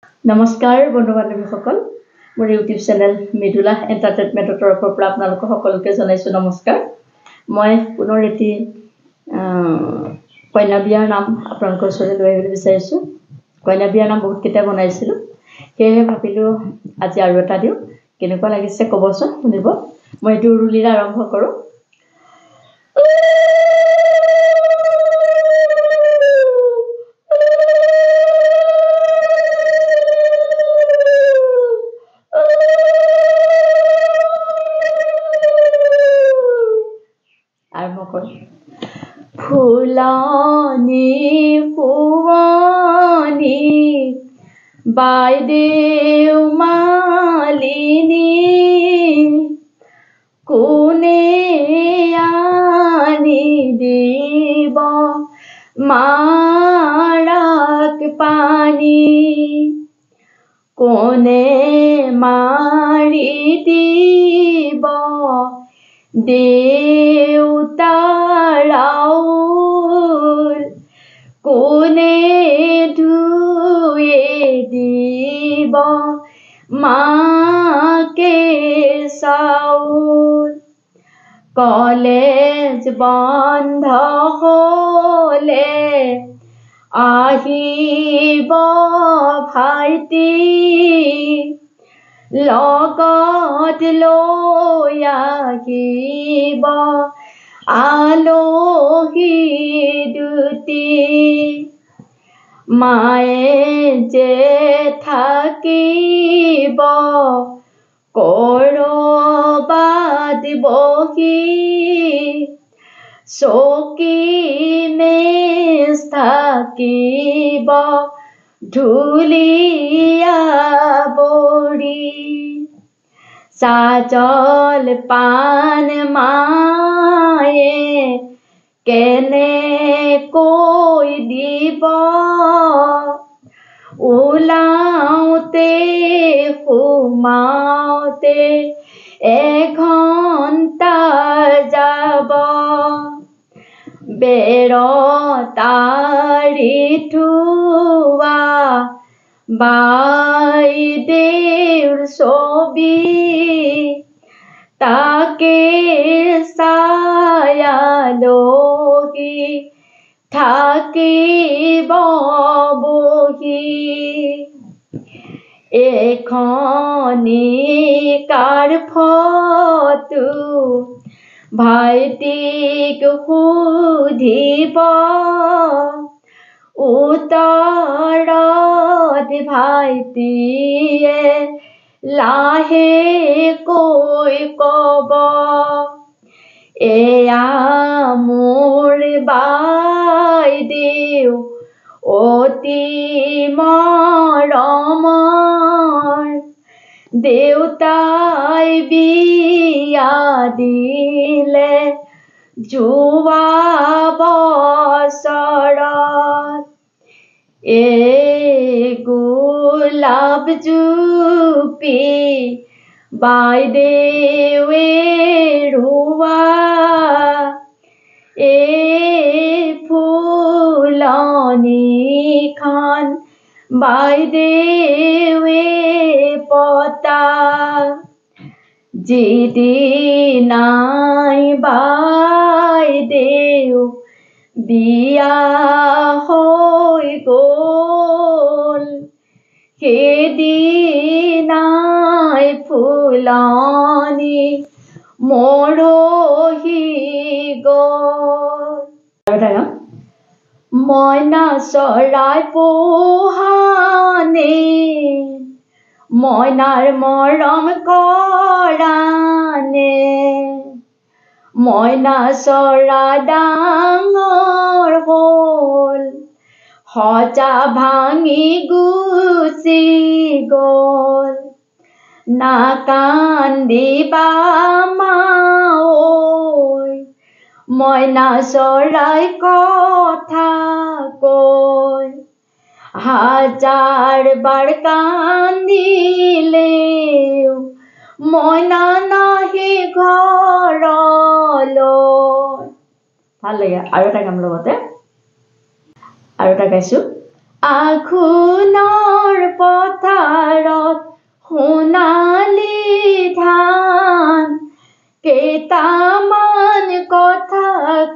নমস্কাৰ বন্ধু বান্ধৱীসকল মোৰ ইউটিউব চেনেল মৃদুলা এণ্টাৰটেইনমেণ্টৰ তৰফৰ পৰা আপোনালোক সকলোকে জনাইছোঁ নমস্কাৰ। মই পুনৰ এটি কইনা বিয়াৰ নাম আপোনালোকৰ ওচৰলৈ লৈ আহিবলৈ বিচাৰিছোঁ। কইনা বিয়াৰ নাম বহুতকেইটা বনাইছিলোঁ, সেয়েহে ভাবিলোঁ আজি আৰু এটা দিওঁ। কেনেকুৱা লাগিছে ক'বচোন, শুনিব। মই এইটো উৰুলিৰে আৰম্ভ কৰোঁ। ফুলনি ফুৱনি বাইদেউ মালিনী কোনে আনি দিব মাৰাক পানী, কোনে মাৰি দিব দেউতাৰ আউল, কোনে ধুয়ে দিব মাকে চাউল। কলেজ বন্ধ হ'লে আহিব ভাইটি, লগত লৈ আহিব আলহী দুটি। মায়ে যে থাকিব কৰবাত বহি, চকী মেজ থাকিব ঢুলীয়া বৰি। চাহ জলপান মায়ে কেনেকৈ দিব, ওলাওঁতে সোমাওঁতে এঘণ্টা যাব। বেৰত আঁৰি থোৱা বাইদেউৰ ছবি, তাকে চাই আলহী থাকিব বহি। এখনি কাৰ ফটো ভাইটিক সুধিব, উত্তৰত ভাইটিয়ে লাহেকৈ ক'ব, এয়া মোৰ বাইদেউ অতি মৰমৰ, দেউতাই বিয়া দিলে যোৱা বছৰত। এই গোলাপজোপি বাইদেউৱে ৰোৱা, এই ফুলনিখন বাইদেউৱে পতা। যিদিনাই বাইদেউ বিয়া হৈ গ'ল, সেইদিনাই ফুলনি মৰহি গ'ল। মইনা চৰাই পোহানে, মইনাৰ মৰম কৰানে, মইনা চৰাই ডাঙৰ হ'ল, সজা ভাঙি গুচি গ'ল। নাকান্দিবা মা ঐ, মইনা চৰাই কথা কৈ, হাজাৰ বাৰ কান্দিলেও মইনা নাহি ঘৰলৈ। ভাল লাগে। আৰু এটা গাম লগতে, আৰু এটা গাইছোঁ। আঘোণৰ পথাৰত সোণালী ধান কেইটামান কথা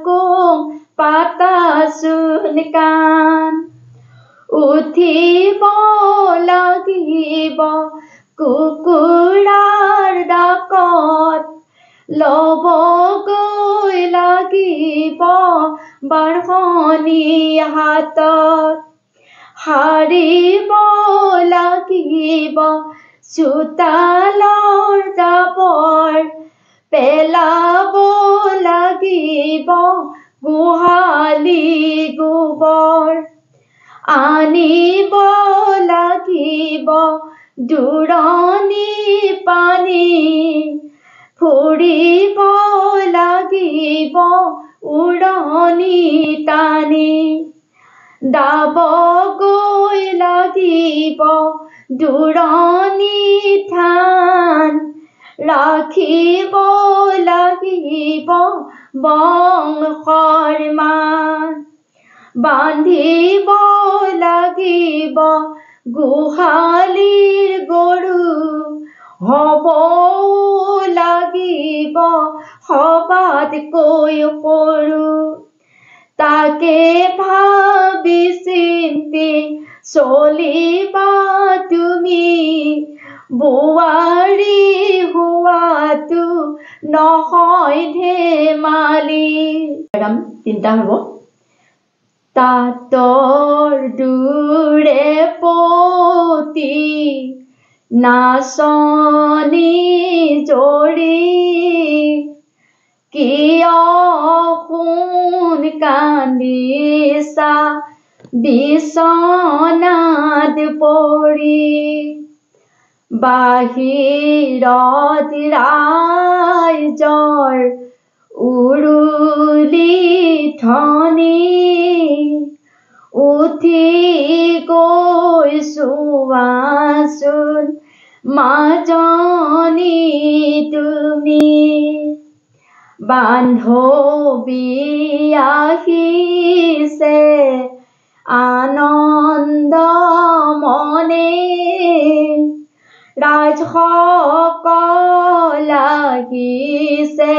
কওঁ পাতাচোন কাণ উঠিব লাগিব কুকুৰাৰ ডাকত ল'বগৈ লাগিব বাঢ়নি হাতত সাৰিব লাগিব চোতালৰ জাবৰ পেলাব লাগিব গোহালি গোবৰ আনিব লাগিব দূৰণি পানী ফুৰিব লাগিব উৰণি টানি দাবগৈ লাগিব দূৰণি ধান ৰাখিব লাগিব বংশৰ মান বান্ধিব লাগিব গোহালিৰ গৰু হ'ব লাগিব সবাতকৈ সৰু তাকে ভাবি চিন্তি চলিবা তুমি বোৱাৰী হোৱাটো নহয় ধেমালি তিনিটা হ'ব তাঁতৰ দূৰে পতি নাচনি জৰি কিয় সোণ কান্দিছা বিচনাত পৰি বাহিৰত ৰাইজৰ উৰুলি ধ্বনি উঠি গৈছোৱাচোন মাজনী তুমি বান্ধৱী আহিছে আনন্দ মনে ৰাজসকল আহিছে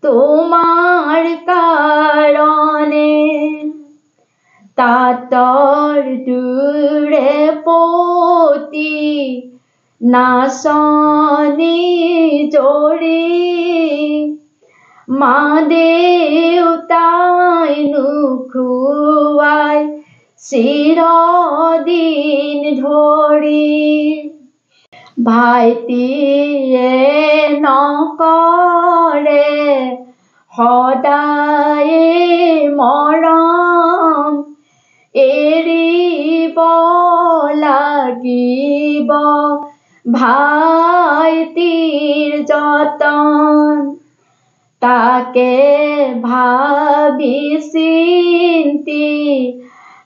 তোমাৰ কাৰণে তাঁতৰ দূৰে পতি নাচনি জৰি মা দেউতাই নোখোৱাই চিৰদিন ধৰি ভাইটিয়ে নকৰে সদায় মৰম এৰিব লাগিব ভাইটিৰ যতন তাকে ভাবি চিন্তি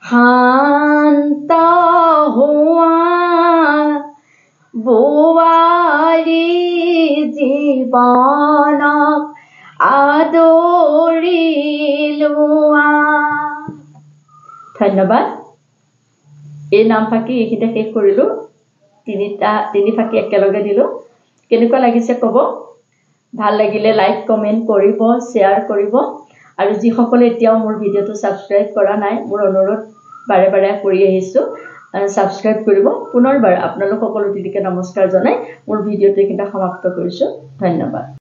শান্ত হোৱা বোৱাৰী জীৱনক আদৰি লোৱা ধন্যবাদ এই নাম ফাঁকি এইখিনিতে শেষ কৰিলোঁ তিনি ফাঁকি একেলগে দিলোঁ কেনেকুৱা লাগিছে ক'ব ভাল লাগিলে লাইক কমেণ্ট কৰিব শ্বেয়াৰ কৰিব আৰু যিসকলে এতিয়াও মোৰ ভিডিঅ'টো ছাবস্ক্ৰাইব কৰা নাই মোৰ অনুৰোধ বাৰে বাৰে কৰি আহিছোঁ ছাবস্ক্ৰাইব কৰিব পুনৰবাৰ আপোনালোক সকলো দিদিকে নমস্কাৰ জনাই মোৰ ভিডিঅ'টো এইখিনিতে সমাপ্ত কৰিছোঁ ধন্যবাদ